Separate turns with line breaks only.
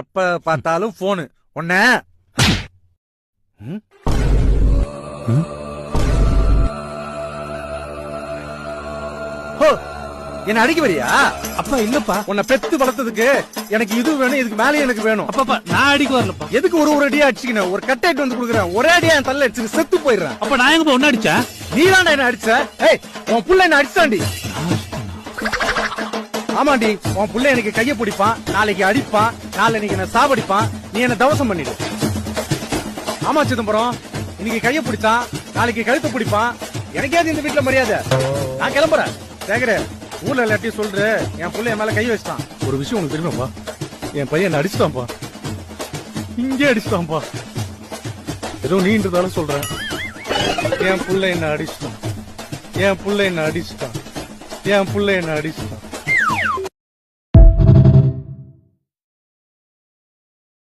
எப்ப பார்த்தாலும் போனு உன்ன என்ன அடிக்க வரியா?
அப்பா இல்லப்பா,
உன்னை பெத்து வளர்த்ததுக்கு எனக்கு இது வேணும், இதுக்கு மேலே எனக்கு வேணும்.
அப்பா நான் அடிக்க வரலப்பா.
எதுக்கு ஒரு அடியா அடிச்சுக்கணும்? ஒரு கட்டாயிட்டு வந்து கொடுக்குறேன், ஒரே அடியா என் தள்ள அடிச்சு செத்து போயிடுறேன்.
அப்ப நான் எங்க ஒன்னு அடிச்சேன்?
நீதான்டா என்ன அடிச்ச? ஏய், உன் புள்ள என்ன அடிச்சாண்டி? ஆமாண்டி, உன் புள்ள எனக்கு கைய பிடிப்பான், நாளைக்கு அடிப்பான், நாளைக்கு என்ன சாவடிப்பான், நீ என்ன தவசம் பண்ணிடு. ஆமா சிதம்பரம், இன்னைக்கு கைய பிடிச்சான், நாளைக்கு கழுத்தை பிடிப்பான். எனக்கே இந்த வீட்டுல மரியாதை. நான் கிளம்புறேன். சேகரே, ஊர்ல எல்லாத்தையும் சொல்ற, என் புள்ள என் மேல கை வச்சிட்டான். ஒரு விஷயம் உனக்கு தெரியுமாப்பா? என் பையன் என்ன அடிச்சுட்டான்ப்பா, இங்கே அடிச்சுட்டான்ப்பா. ஏதோ நீன்றதால சொல்றேன். என் புள்ள என்ன அடிச்சுட்டான், என் புள்ள என்ன அடிச்சுட்டான், என் புள்ள என்ன அடிச்சுட்டான்.